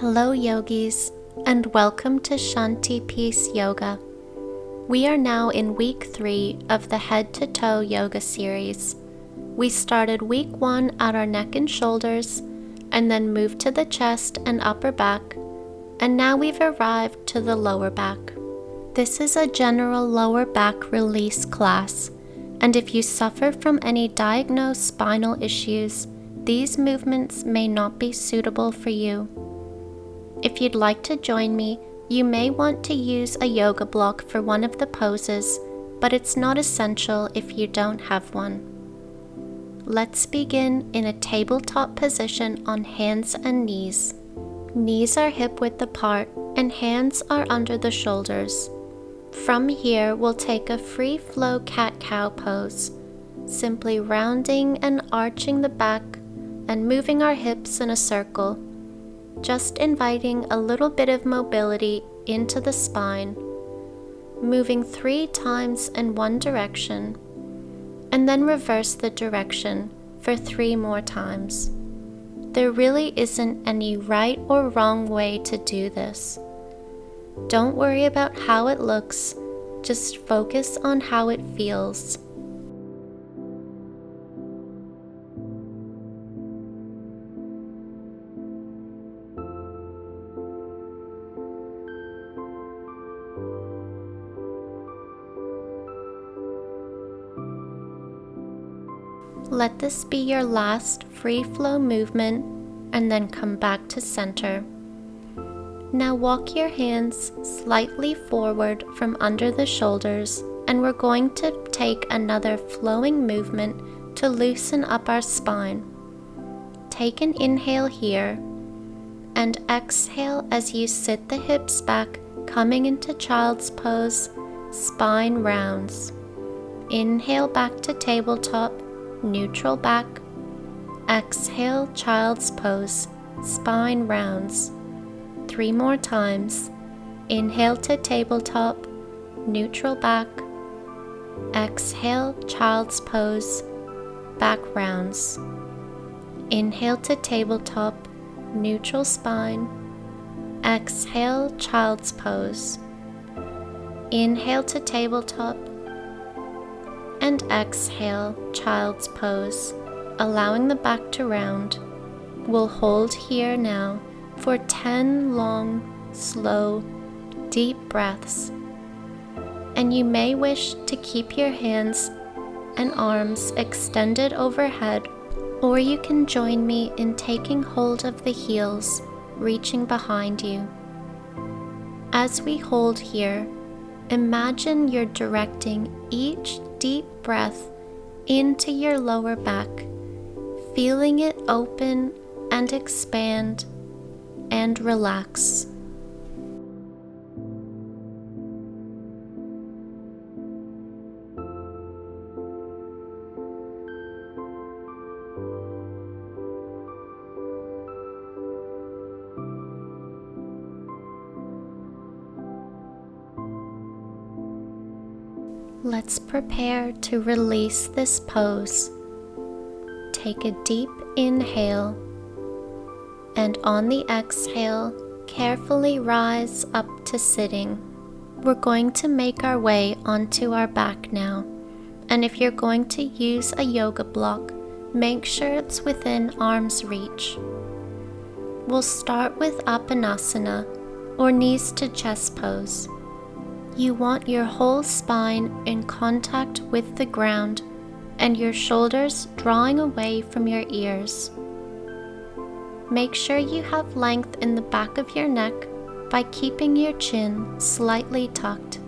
Hello yogis, and welcome to Shanti Peace Yoga. We are now in week 3 of the Head to Toe Yoga series. We started week 1 at our neck and shoulders, and then moved to the chest and upper back, and now we've arrived to the lower back. This is a general lower back release class, and if you suffer from any diagnosed spinal issues, these movements may not be suitable for you. If you'd like to join me, you may want to use a yoga block for one of the poses, but it's not essential if you don't have one. Let's begin in a tabletop position on hands and knees. Knees are hip-width apart and hands are under the shoulders. From here, we'll take a free flow cat-cow pose, simply rounding and arching the back and moving our hips in a circle, just inviting a little bit of mobility into the spine, moving 3 times in one direction, and then reverse the direction for 3 more times. There really isn't any right or wrong way to do this. Don't worry about how it looks, just focus on how it feels. Let this be your last free flow movement and then come back to center. Now walk your hands slightly forward from under the shoulders, and we're going to take another flowing movement to loosen up our spine. Take an inhale here and exhale as you sit the hips back, coming into child's pose, spine rounds. Inhale back to tabletop, neutral back. Exhale, child's pose, spine rounds. 3 more times. Inhale to tabletop, neutral back. Exhale, child's pose, back rounds. Inhale to tabletop, neutral spine. Exhale, child's pose. Inhale to tabletop, and exhale, child's pose, allowing the back to round. We'll hold here now for 10 long, slow, deep breaths. And you may wish to keep your hands and arms extended overhead, or you can join me in taking hold of the heels, reaching behind you. As we hold here, imagine you're directing each deep breath into your lower back, feeling it open and expand and relax. Let's prepare to release this pose. Take a deep inhale, and on the exhale, carefully rise up to sitting. We're going to make our way onto our back now, and if you're going to use a yoga block, make sure it's within arm's reach. We'll start with Apanasana, or knees to chest pose. You want your whole spine in contact with the ground and your shoulders drawing away from your ears. Make sure you have length in the back of your neck by keeping your chin slightly tucked.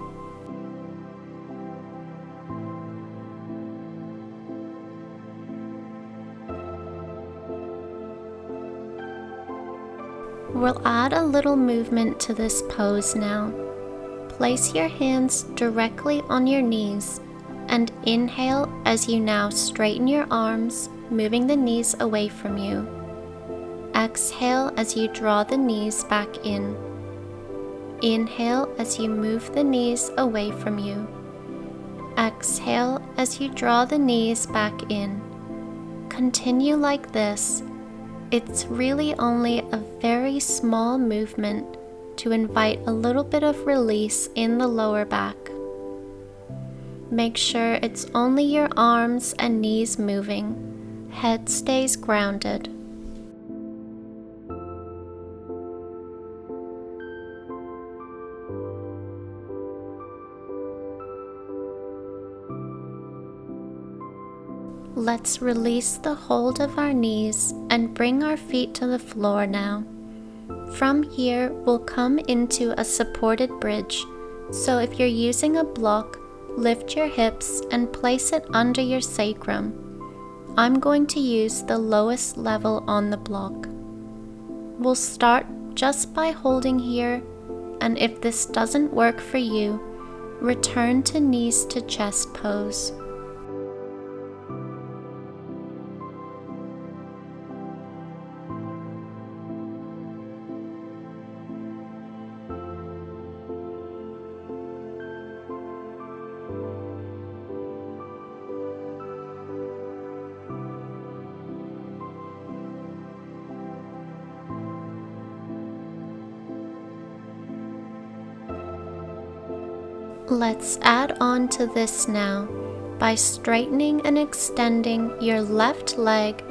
We'll add a little movement to this pose now. Place your hands directly on your knees and inhale as you now straighten your arms, moving the knees away from you. Exhale as you draw the knees back in. Inhale as you move the knees away from you. Exhale as you draw the knees back in. Continue like this It's really only a very small movement to invite a little bit of release in the lower back. Make sure it's only your arms and knees moving. Head stays grounded. Let's release the hold of our knees and bring our feet to the floor now. From here, we'll come into a supported bridge. So if you're using a block, lift your hips and place it under your sacrum. I'm going to use the lowest level on the block. We'll start just by holding here, and if this doesn't work for you, return to knees to chest pose. Let's add on to this now by straightening and extending your left leg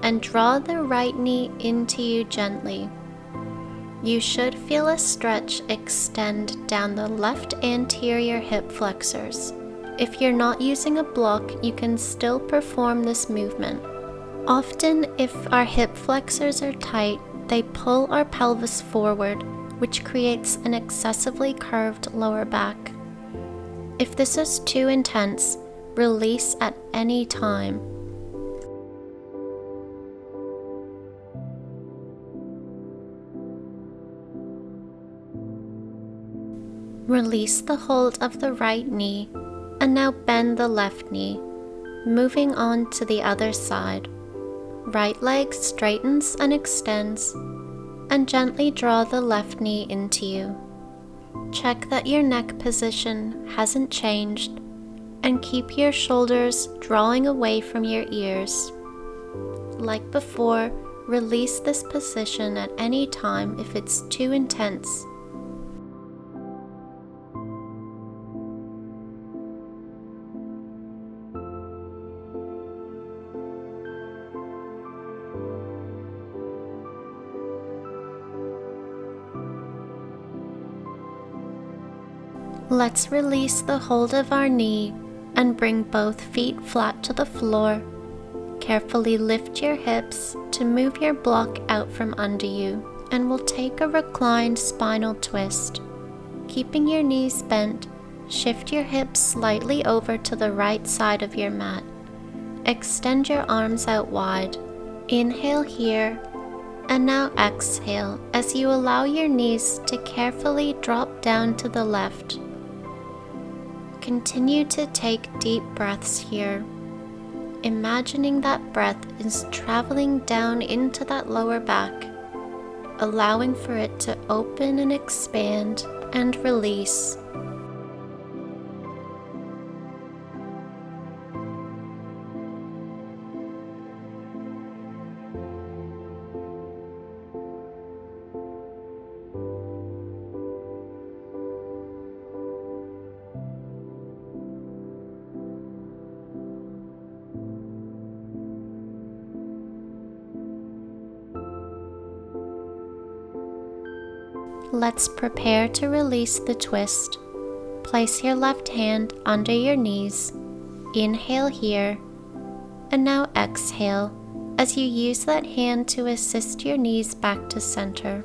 and draw the right knee into you gently. You should feel a stretch extend down the left anterior hip flexors. If you're not using a block, you can still perform this movement. Often, if our hip flexors are tight, they pull our pelvis forward, which creates an excessively curved lower back. If this is too intense, release at any time. Release the hold of the right knee, and now bend the left knee, moving on to the other side. Right leg straightens and extends, and gently draw the left knee into you. Check that your neck position hasn't changed, and keep your shoulders drawing away from your ears. Like before, release this position at any time if it's too intense. Let's release the hold of our knee and bring both feet flat to the floor. Carefully lift your hips to move your block out from under you, and we'll take a reclined spinal twist. Keeping your knees bent, shift your hips slightly over to the right side of your mat. Extend your arms out wide. Inhale here, and now exhale as you allow your knees to carefully drop down to the left. Continue to take deep breaths here, imagining that breath is traveling down into that lower back, allowing for it to open and expand and release. Let's prepare to release the twist. Place your left hand under your knees. Inhale here, and now exhale as you use that hand to assist your knees back to center.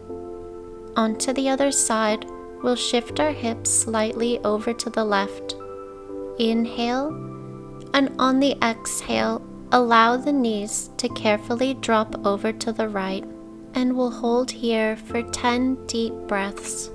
Onto the other side, we'll shift our hips slightly over to the left. Inhale, and on the exhale, allow the knees to carefully drop over to the right. And we'll hold here for 10 deep breaths.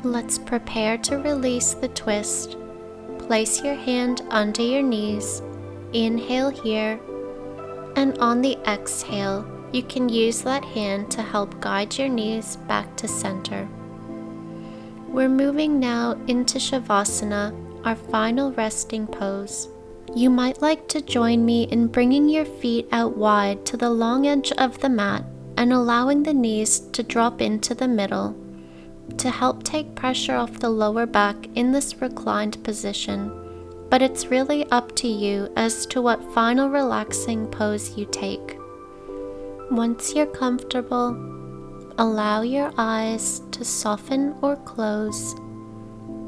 Let's prepare to release the twist. Place your hand under your knees. Inhale here, and on the exhale, you can use that hand to help guide your knees back to center. We're moving now into Shavasana, our final resting pose. You might like to join me in bringing your feet out wide to the long edge of the mat and allowing the knees to drop into the middle to help take pressure off the lower back in this reclined position. But it's really up to you as to what final relaxing pose you take. Once you're comfortable, allow your eyes to soften or close,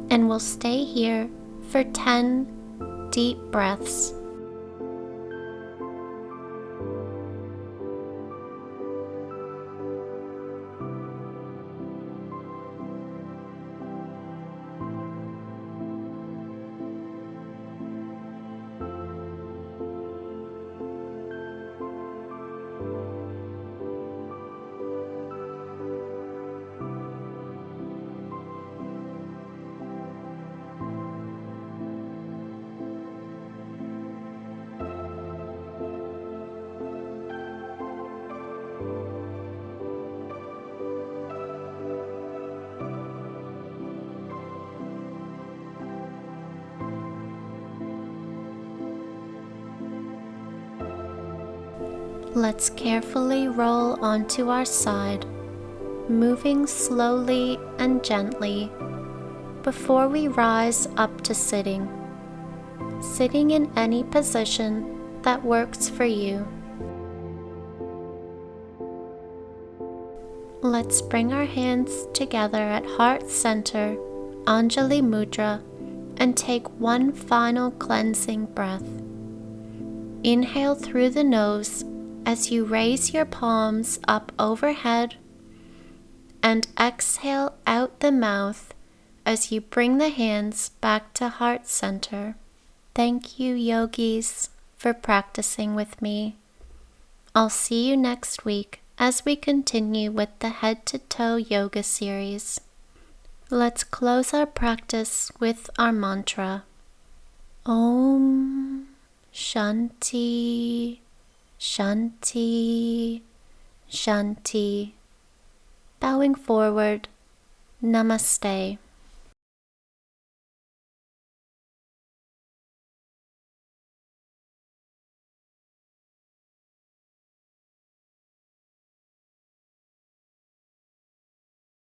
and we'll stay here for 10 deep breaths. Let's carefully roll onto our side, moving slowly and gently before we rise up to sitting. Sitting in any position that works for you. Let's bring our hands together at heart center, Anjali Mudra, and take one final cleansing breath. Inhale through the nose as you raise your palms up overhead, and exhale out the mouth as you bring the hands back to heart center. Thank you, yogis, for practicing with me. I'll see you next week as we continue with the Head to Toe Yoga series. Let's close our practice with our mantra. Om Shanti Shanti Shanti. Bowing forward, Namaste.